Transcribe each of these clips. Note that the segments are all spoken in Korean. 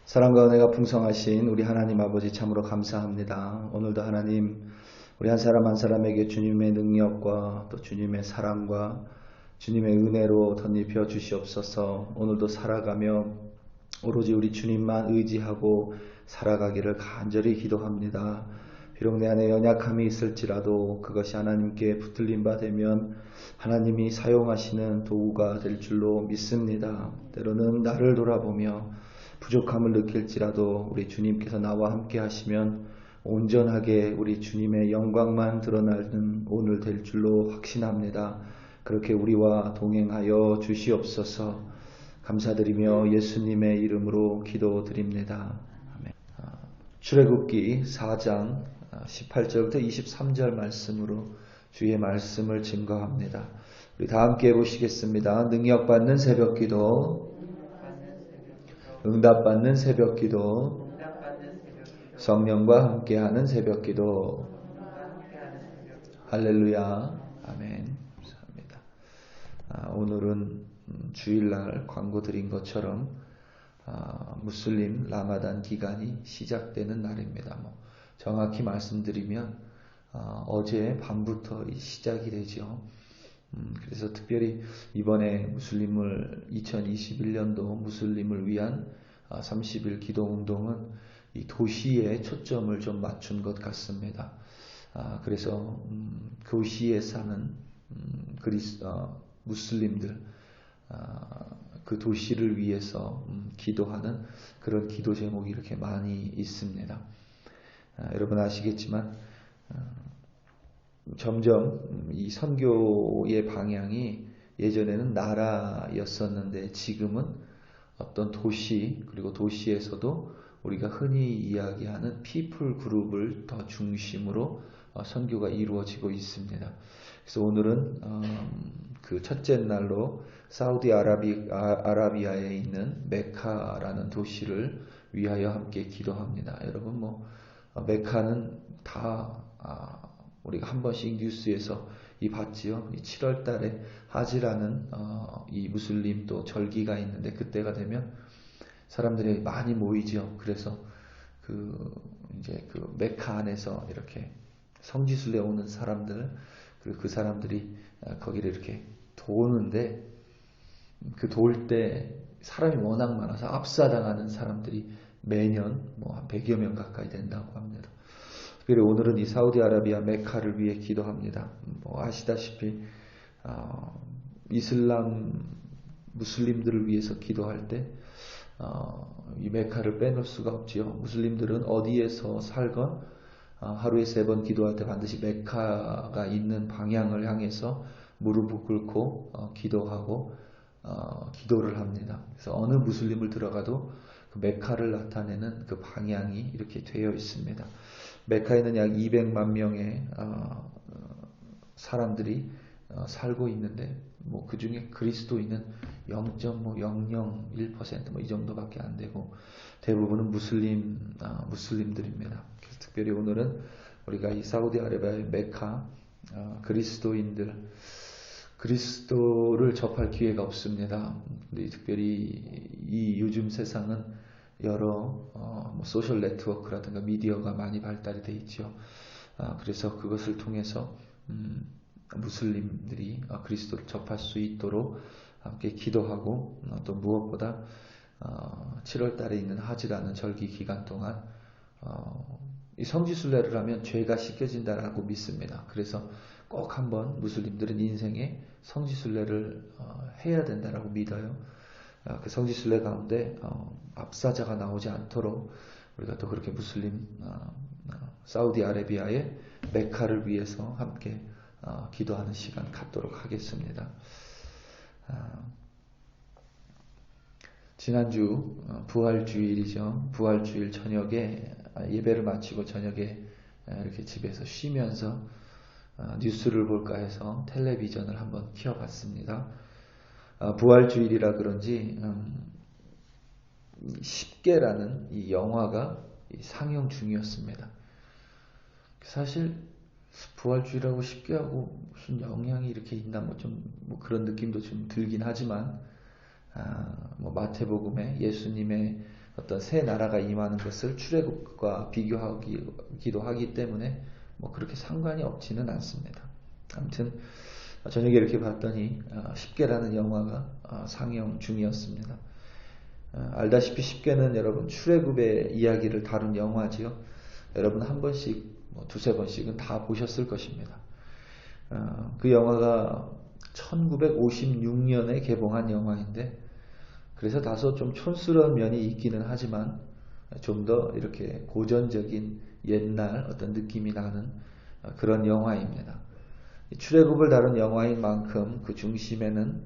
사랑과 은혜가 풍성하신 우리 하나님 아버지 참으로 감사합니다. 오늘도 하나님 우리 한 사람 한 사람에게 주님의 능력과 또 주님의 사랑과 주님의 은혜로 덧입혀 주시옵소서. 오늘도 살아가며 오로지 우리 주님만 의지하고 살아가기를 간절히 기도합니다. 비록 내 안에 연약함이 있을지라도 그것이 하나님께 붙들림 바 되면 하나님이 사용하시는 도구가 될 줄로 믿습니다. 때로는 나를 돌아보며 부족함을 느낄지라도 우리 주님께서 나와 함께 하시면 온전하게 우리 주님의 영광만 드러나는 오늘 될 줄로 확신합니다. 그렇게 우리와 동행하여 주시옵소서. 감사드리며 예수님의 이름으로 기도드립니다. 아멘. 출애굽기 4장 18절부터 23절 말씀으로 주의 말씀을 증거합니다. 우리 다 함께 보시겠습니다. 능력받는 새벽기도, 응답받는 새벽기도, 성령과 함께하는 새벽기도. 할렐루야. 아멘. 감사합니다. 오늘은 주일날 광고 드린 것처럼 무슬림 라마단 기간이 시작되는 날입니다. 정확히 말씀드리면 어제 밤부터 시작이 되죠. 그래서 특별히 이번에 2021년도 무슬림을 위한 30일 기도 운동은 이 도시에 초점을 좀 맞춘 것 같습니다. 그래서 도시에 사는 무슬림들, 그 도시를 위해서 기도하는 그런 기도 제목이 이렇게 많이 있습니다. 여러분 아시겠지만 점점 이 선교의 방향이 예전에는 나라였었는데 지금은 어떤 도시, 그리고 도시에서도 우리가 흔히 이야기하는 피플 그룹을 더 중심으로 선교가 이루어지고 있습니다. 그래서 오늘은 그 첫째 날로 사우디아라비아에 있는 메카라는 도시를 위하여 함께 기도합니다. 여러분 메카는 다 우리가 한 번씩 뉴스에서 봤지요. 이 7월 달에 하지라는 이 무슬림 또 절기가 있는데 그때가 되면 사람들이 많이 모이죠. 그래서 이제 그 메카 안에서 이렇게 성지순례 오는 사람들, 그리고 그 사람들이 거기를 이렇게 도는데 그 돌 때 사람이 워낙 많아서 압사당하는 사람들이 매년 한 100여 명 가까이 된다고 합니다. 특별히 오늘은 이 사우디아라비아 메카를 위해 기도합니다. 아시다시피 이슬람 무슬림들을 위해서 기도할 때 이 메카를 빼놓을 수가 없지요. 무슬림들은 어디에서 살건 하루에 3번 기도할 때 반드시 메카가 있는 방향을 향해서 무릎을 꿇고 기도하고 기도를 합니다. 그래서 어느 무슬림을 들어가도 그 메카를 나타내는 그 방향이 이렇게 되어 있습니다. 메카에는 약 200만 명의 사람들이 살고 있는데 그 중에 그리스도인은 0.001% 이 정도밖에 안 되고 대부분은 무슬림들입니다. 그래서 특별히 오늘은 우리가 이 사우디아라비아의 메카 그리스도를 접할 기회가 없습니다. 근데 특별히 이 요즘 세상은 여러 소셜 네트워크라든가 미디어가 많이 발달이 되어 있죠. 그래서 그것을 통해서 무슬림들이 그리스도를 접할 수 있도록 함께 기도하고 또 무엇보다 7월 달에 있는 하지라는 절기 기간 동안 이 성지순례를 하면 죄가 씻겨진다라고 믿습니다. 그래서 꼭 한번 무슬림들은 인생에 성지순례를 해야 된다라고 믿어요. 그 성지순례 가운데 압사자가 나오지 않도록 우리가 또 그렇게 무슬림 사우디아라비아의 메카를 위해서 함께 기도하는 시간 갖도록 하겠습니다. 지난주 부활주일이죠. 부활주일 저녁에 예배를 마치고 저녁에 이렇게 집에서 쉬면서 뉴스를 볼까 해서 텔레비전을 한번 켜봤습니다. 부활주일이라 그런지 10개라는 이 영화가 상영 중이었습니다. 사실 부활주일하고 10개하고 무슨 영향이 이렇게 있나 그런 느낌도 좀 들긴 하지만 마태복음에 예수님의 어떤 새 나라가 임하는 것을 출애굽과 비교하기도 하기 때문에 뭐 그렇게 상관이 없지는 않습니다. 아무튼 저녁에 이렇게 봤더니 10개라는 영화가 상영 중이었습니다. 알다시피 10개는 여러분 출애굽의 이야기를 다룬 영화지요. 여러분 한 번씩 두세 번씩은 다 보셨을 것입니다. 그 영화가 1956년에 개봉한 영화인데 그래서 다소 좀 촌스러운 면이 있기는 하지만 좀 더 이렇게 고전적인 옛날 어떤 느낌이 나는 그런 영화입니다. 출애굽을 다룬 영화인 만큼 그 중심에는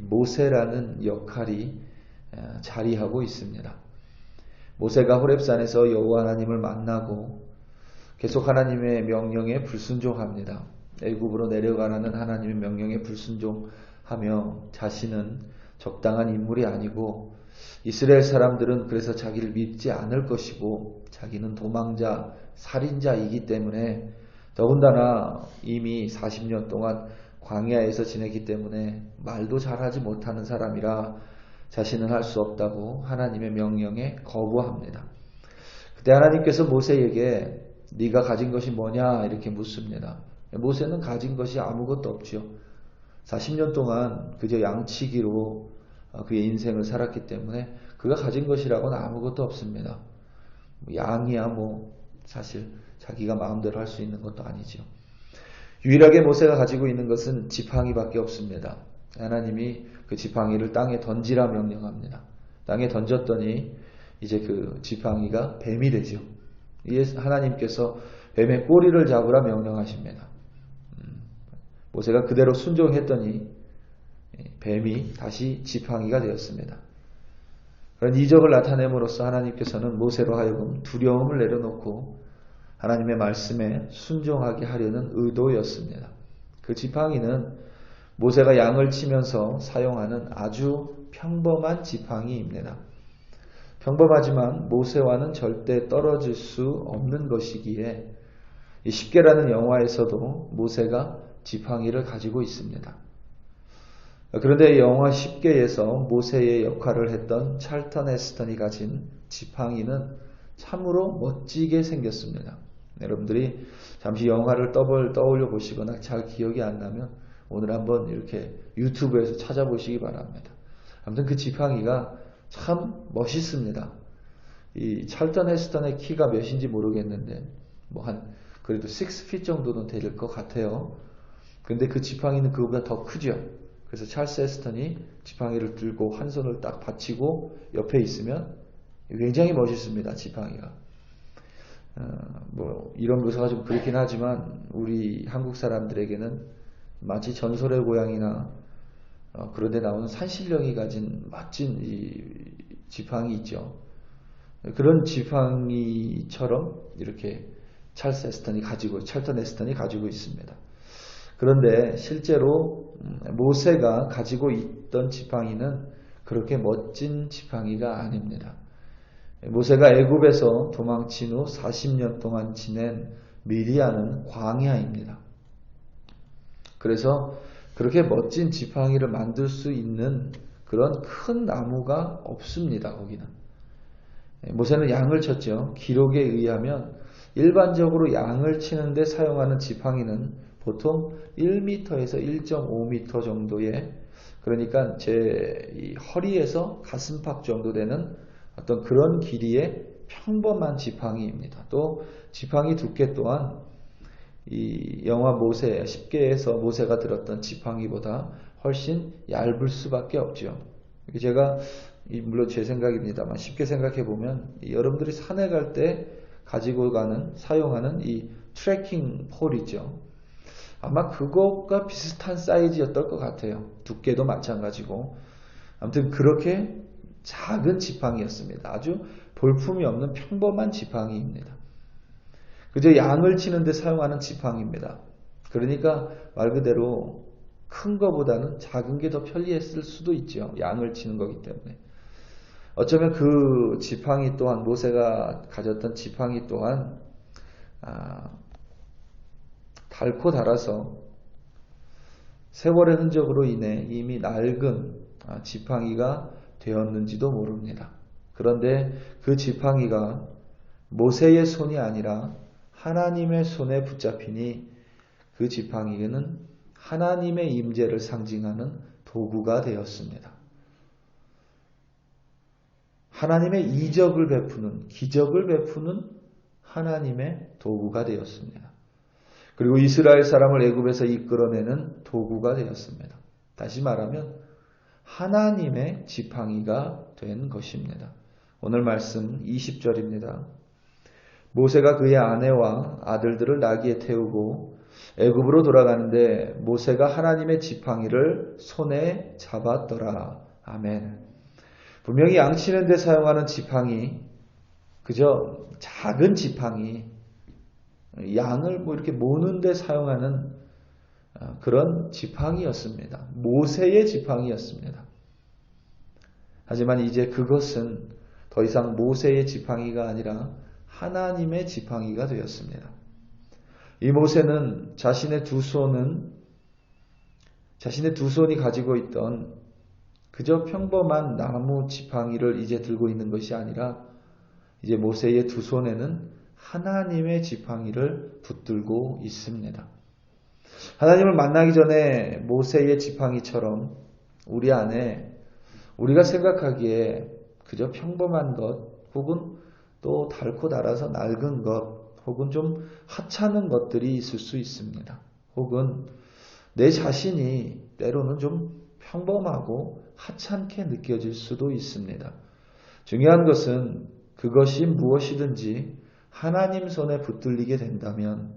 모세라는 역할이 자리하고 있습니다. 모세가 호렙산에서 여호와 하나님을 만나고 계속 하나님의 명령에 불순종합니다. 애굽으로 내려가라는 하나님의 명령에 불순종하며 자신은 적당한 인물이 아니고 이스라엘 사람들은 그래서 자기를 믿지 않을 것이고 자기는 도망자, 살인자이기 때문에 더군다나 이미 40년 동안 광야에서 지내기 때문에 말도 잘하지 못하는 사람이라 자신은 할 수 없다고 하나님의 명령에 거부합니다. 그때 하나님께서 모세에게 네가 가진 것이 뭐냐 이렇게 묻습니다. 모세는 가진 것이 아무것도 없죠. 40년 동안 그저 양치기로 그의 인생을 살았기 때문에 그가 가진 것이라고는 아무것도 없습니다. 양이야 사실 자기가 마음대로 할 수 있는 것도 아니죠. 유일하게 모세가 가지고 있는 것은 지팡이밖에 없습니다. 하나님이 그 지팡이를 땅에 던지라 명령합니다. 땅에 던졌더니 이제 그 지팡이가 뱀이 되죠. 이에 하나님께서 뱀의 꼬리를 잡으라 명령하십니다. 모세가 그대로 순종했더니 뱀이 다시 지팡이가 되었습니다. 그런 이적을 나타냄으로써 하나님께서는 모세로 하여금 두려움을 내려놓고 하나님의 말씀에 순종하게 하려는 의도였습니다. 그 지팡이는 모세가 양을 치면서 사용하는 아주 평범한 지팡이입니다. 평범하지만 모세와는 절대 떨어질 수 없는 것이기에 이 10개라는 영화에서도 모세가 지팡이를 가지고 있습니다. 그런데 영화 10개에서 모세의 역할을 했던 찰턴 헤스턴이 가진 지팡이는 참으로 멋지게 생겼습니다. 여러분들이 잠시 영화를 떠올려 보시거나 잘 기억이 안 나면 오늘 한번 이렇게 유튜브에서 찾아보시기 바랍니다. 아무튼 그 지팡이가 참 멋있습니다. 이 찰턴 헤스턴의 키가 몇인지 모르겠는데 그래도 6feet 정도는 될 것 같아요. 근데 그 지팡이는 그거보다 더 크죠. 그래서 찰스 헤스턴이 지팡이를 들고 한 손을 딱 받치고 옆에 있으면 굉장히 멋있습니다. 지팡이가. 이런 묘사가 좀 그렇긴 하지만 우리 한국 사람들에게는 마치 전설의 고향이나 그런 데 나오는 산신령이 가진 멋진 이 지팡이 있죠. 그런 지팡이처럼 이렇게 찰턴 헤스턴이 가지고 있습니다. 그런데 실제로 모세가 가지고 있던 지팡이는 그렇게 멋진 지팡이가 아닙니다. 모세가 애굽에서 도망친 후 40년 동안 지낸 미디안은 광야입니다. 그래서 그렇게 멋진 지팡이를 만들 수 있는 그런 큰 나무가 없습니다. 거기는. 모세는 양을 쳤죠. 기록에 의하면 일반적으로 양을 치는데 사용하는 지팡이는 보통 1m에서 1.5m 정도의, 그러니까 제 허리에서 가슴팍 정도 되는 어떤 그런 길이의 평범한 지팡이입니다. 또 지팡이 두께 또한 이 영화 모세 10개에서 모세가 들었던 지팡이보다 훨씬 얇을 수밖에 없죠. 제가 물론 제 생각입니다만 쉽게 생각해 보면 여러분들이 산에 갈 때 가지고 사용하는 이 트레킹 폴이죠. 아마 그것과 비슷한 사이즈였던 것 같아요. 두께도 마찬가지고. 아무튼 그렇게 작은 지팡이였습니다. 아주 볼품이 없는 평범한 지팡이입니다. 그저 양을 치는데 사용하는 지팡이입니다. 그러니까 말 그대로 큰 것보다는 작은 게 더 편리했을 수도 있죠. 양을 치는 거기 때문에. 어쩌면 그 지팡이 또한, 모세가 가졌던 지팡이 또한 닳고 닳아서 세월의 흔적으로 인해 이미 낡은 지팡이가 되었는지도 모릅니다. 그런데 그 지팡이가 모세의 손이 아니라 하나님의 손에 붙잡히니 그 지팡이는 하나님의 임재를 상징하는 도구가 되었습니다. 하나님의 이적을 베푸는, 기적을 베푸는 하나님의 도구가 되었습니다. 그리고 이스라엘 사람을 애굽에서 이끌어내는 도구가 되었습니다. 다시 말하면 하나님의 지팡이가 된 것입니다. 오늘 말씀 20절입니다. 모세가 그의 아내와 아들들을 나귀에 태우고 애굽으로 돌아가는데 모세가 하나님의 지팡이를 손에 잡았더라. 아멘. 분명히 양치는 데 사용하는 지팡이, 그저 작은 지팡이, 양을 이렇게 모는 데 사용하는 그런 지팡이였습니다. 모세의 지팡이였습니다. 하지만 이제 그것은 더 이상 모세의 지팡이가 아니라 하나님의 지팡이가 되었습니다. 이 모세는 자신의 두 손이 가지고 있던 그저 평범한 나무 지팡이를 이제 들고 있는 것이 아니라 이제 모세의 두 손에는 하나님의 지팡이를 붙들고 있습니다. 하나님을 만나기 전에 모세의 지팡이처럼 우리 안에 우리가 생각하기에 그저 평범한 것 혹은 또 닳고 닳아서 낡은 것 혹은 좀 하찮은 것들이 있을 수 있습니다. 혹은 내 자신이 때로는 좀 평범하고 하찮게 느껴질 수도 있습니다. 중요한 것은 그것이 무엇이든지 하나님 손에 붙들리게 된다면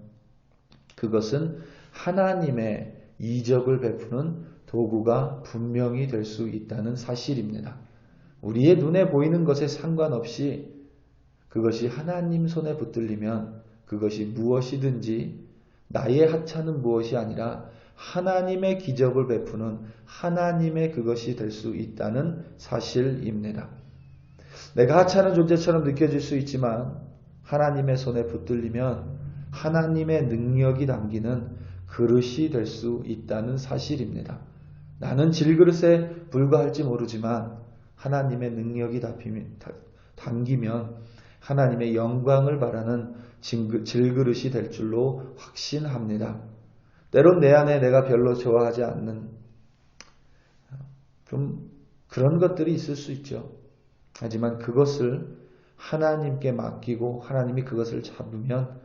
그것은 하나님의 이적을 베푸는 도구가 분명히 될 수 있다는 사실입니다. 우리의 눈에 보이는 것에 상관없이 그것이 하나님 손에 붙들리면 그것이 무엇이든지 나의 하찮은 무엇이 아니라 하나님의 기적을 베푸는 하나님의 그것이 될 수 있다는 사실입니다. 내가 하찮은 존재처럼 느껴질 수 있지만 하나님의 손에 붙들리면 하나님의 능력이 담기는 그릇이 될 수 있다는 사실입니다. 나는 질그릇에 불과할지 모르지만 하나님의 능력이 담기면 하나님의 영광을 바라는 질그릇이 될 줄로 확신합니다. 때론 내 안에 내가 별로 좋아하지 않는 좀 그런 것들이 있을 수 있죠. 하지만 그것을 하나님께 맡기고 하나님이 그것을 잡으면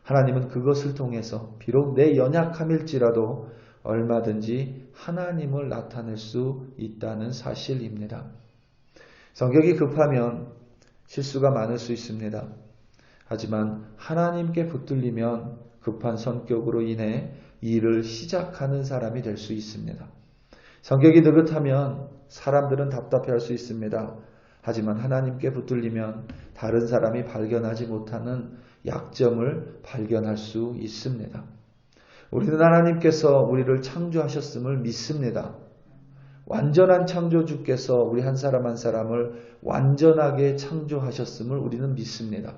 하나님은 그것을 통해서 비록 내 연약함일지라도 얼마든지 하나님을 나타낼 수 있다는 사실입니다. 성격이 급하면 실수가 많을 수 있습니다. 하지만 하나님께 붙들리면 급한 성격으로 인해 일을 시작하는 사람이 될 수 있습니다. 성격이 느긋하면 사람들은 답답해할 수 있습니다. 하지만 하나님께 붙들리면 다른 사람이 발견하지 못하는 약점을 발견할 수 있습니다. 우리는 하나님께서 우리를 창조하셨음을 믿습니다. 완전한 창조주께서 우리 한 사람 한 사람을 완전하게 창조하셨음을 우리는 믿습니다.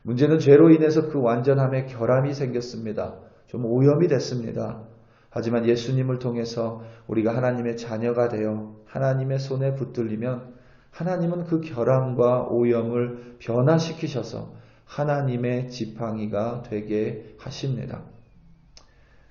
문제는 죄로 인해서 그 완전함에 결함이 생겼습니다. 좀 오염이 됐습니다. 하지만 예수님을 통해서 우리가 하나님의 자녀가 되어 하나님의 손에 붙들리면 하나님은 그 결함과 오염을 변화시키셔서 하나님의 지팡이가 되게 하십니다.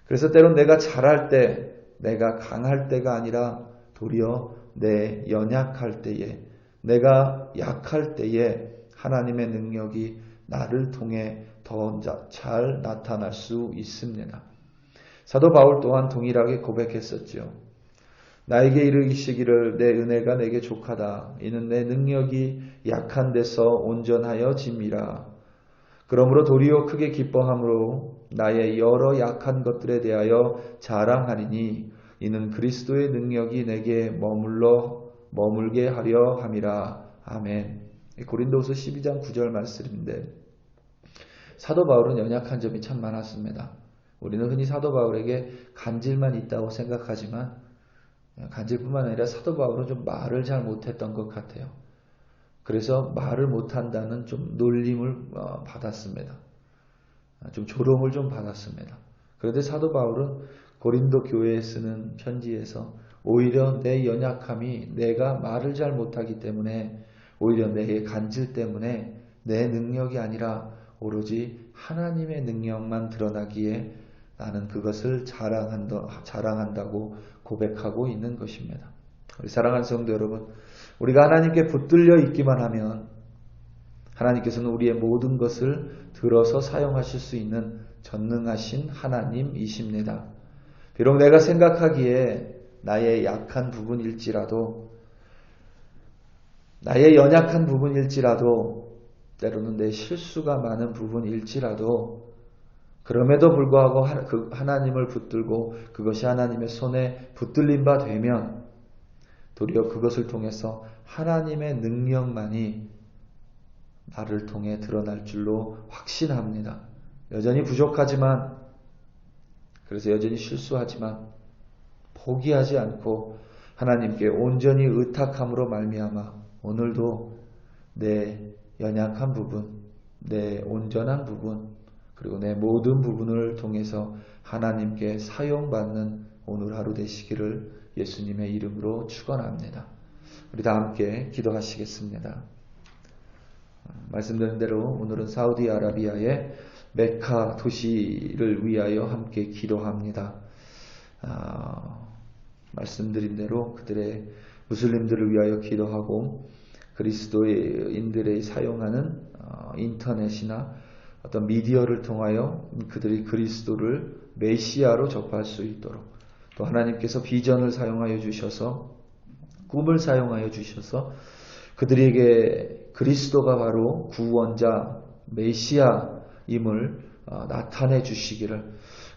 그래서 때론 내가 잘할 때, 내가 강할 때가 아니라 도리어 내 연약할 때에, 내가 약할 때에 하나님의 능력이 나를 통해 더 잘 나타날 수 있습니다. 사도 바울 또한 동일하게 고백했었죠. 나에게 이르시기를 내 은혜가 내게 족하다. 이는 내 능력이 약한 데서 온전하여 짐이라. 그러므로 도리어 크게 기뻐함으로 나의 여러 약한 것들에 대하여 자랑하리니 이는 그리스도의 능력이 내게 머물게 하려 함이라. 아멘. 고린도후서 12장 9절 말씀인데 사도 바울은 연약한 점이 참 많았습니다. 우리는 흔히 사도 바울에게 간질만 있다고 생각하지만 간질뿐만 아니라 사도 바울은 좀 말을 잘 못했던 것 같아요. 그래서 말을 못한다는 좀 놀림을 받았습니다. 좀 조롱을 좀 받았습니다. 그런데 사도 바울은 고린도 교회에 쓰는 편지에서 오히려 내 연약함이 내가 말을 잘 못하기 때문에 오히려 내 간질 때문에 내 능력이 아니라 오로지 하나님의 능력만 드러나기에 나는 그것을 자랑한다고 고백하고 있는 것입니다. 우리 사랑하는 성도 여러분, 우리가 하나님께 붙들려 있기만 하면 하나님께서는 우리의 모든 것을 들어서 사용하실 수 있는 전능하신 하나님이십니다. 비록 내가 생각하기에 나의 약한 부분일지라도, 나의 연약한 부분일지라도, 때로는 내 실수가 많은 부분일지라도, 그럼에도 불구하고 하나님을 붙들고 그것이 하나님의 손에 붙들린 바 되면 도리어 그것을 통해서 하나님의 능력만이 나를 통해 드러날 줄로 확신합니다. 여전히 부족하지만, 그래서 여전히 실수하지만 포기하지 않고 하나님께 온전히 의탁함으로 말미암아 오늘도 내 연약한 부분, 내 온전한 부분, 그리고 내 모든 부분을 통해서 하나님께 사용받는 오늘 하루 되시기를 예수님의 이름으로 축원합니다. 우리 다 함께 기도하시겠습니다. 말씀드린 대로 오늘은 사우디아라비아의 메카 도시를 위하여 함께 기도합니다. 말씀드린 대로 그들의 무슬림들을 위하여 기도하고 그리스도인들이 사용하는 인터넷이나 어떤 미디어를 통하여 그들이 그리스도를 메시아로 접할 수 있도록, 또 하나님께서 비전을 사용하여 주셔서, 꿈을 사용하여 주셔서 그들에게 그리스도가 바로 구원자 메시아임을 나타내 주시기를,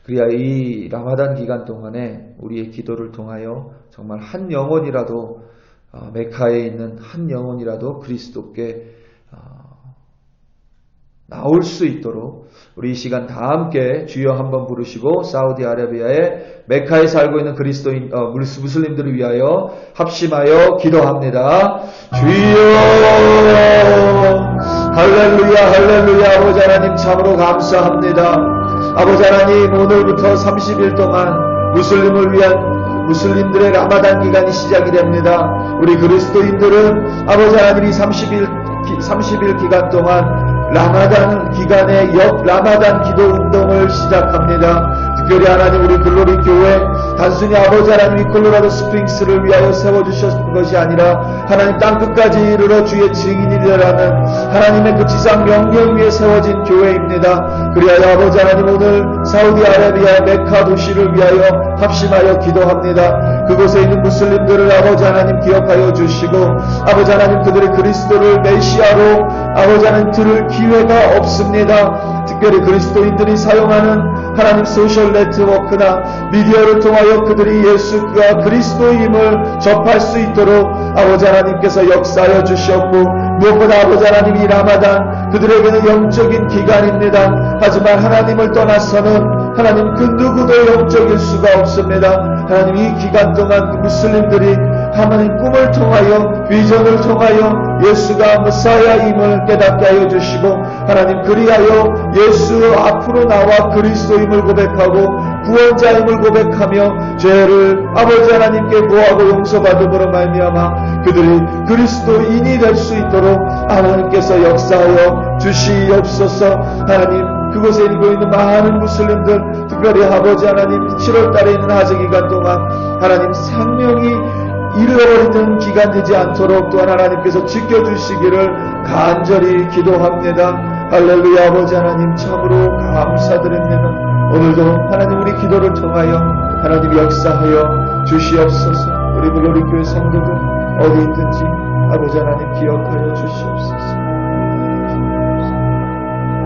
그래야 이 라마단 기간 동안에 우리의 기도를 통하여 정말 한 영혼이라도, 메카에 있는 한 영혼이라도 그리스도께 나올 수 있도록 우리 이 시간 다 함께 주여 한번 부르시고 사우디아라비아의 메카에 살고 있는 그리스도인 무슬림들을 위하여 합심하여 기도합니다. 주여 할렐루야 할렐루야. 아버지 하나님 참으로 감사합니다. 아버지 하나님 오늘부터 30일 동안 무슬림을 위한 무슬림들의 라마단 기간이 시작이 됩니다. 우리 그리스도인들은 아버지 하나님이 30일 기간 동안 라마단 기간에 라마단 기도 운동을 시작합니다. 특별히 하나님 우리 글로리 교회 단순히 아버지 하나님이 콜로라도 스프링스를 위하여 세워주셨던 것이 아니라 하나님 땅끝까지 이르러 주의 증인이 되라는 하나님의 그 지상 명령 위에 세워진 교회입니다. 그리하여 아버지 하나님 오늘 사우디아라비아 메카 도시를 위하여 합심하여 기도합니다. 그곳에 있는 무슬림들을 아버지 하나님 기억하여 주시고 아버지 하나님 그들의 그리스도를 메시아로 아버지 하나님 들을 기회가 없습니다. 특별히 그리스도인들이 사용하는 하나님 소셜 네트워크나 미디어를 통하여 그들이 예수가 그리스도임을 접할 수 있도록 아버지 하나님께서 역사하여 주셨고, 무엇보다 아버지 하나님 이 라마단 그들에게는 영적인 기간입니다. 하지만 하나님을 떠나서는 하나님 그 누구도 영적일 수가 없습니다. 하나님 이 기간 동안 그 무슬림들이 하나님 꿈을 통하여 비전을 통하여 예수가 메시아임을 깨닫게 하여 주시고 하나님 그리하여 예수 앞으로 나와 그리스도임을 고백하고 구원자임을 고백하며 죄를 아버지 하나님께 구하고 용서받음으로 말미암아 그들이 그리스도인이 될 수 있도록 하나님께서 역사하여 주시옵소서. 하나님 그곳에 있고 있는 많은 무슬림들, 특별히 아버지 하나님 7월달에 있는 하재기간 동안 하나님 생명이 잃어버리는 기간 되지 않도록 또한 하나님께서 지켜주시기를 간절히 기도합니다. 할렐루야. 아버지 하나님 참으로 감사드립니다. 오늘도 하나님 우리 기도를 통하여 하나님 역사하여 주시옵소서. 우리 글로리 교회 성도들 어디 있든지 아버지 하나님 기억하여 주시옵소서.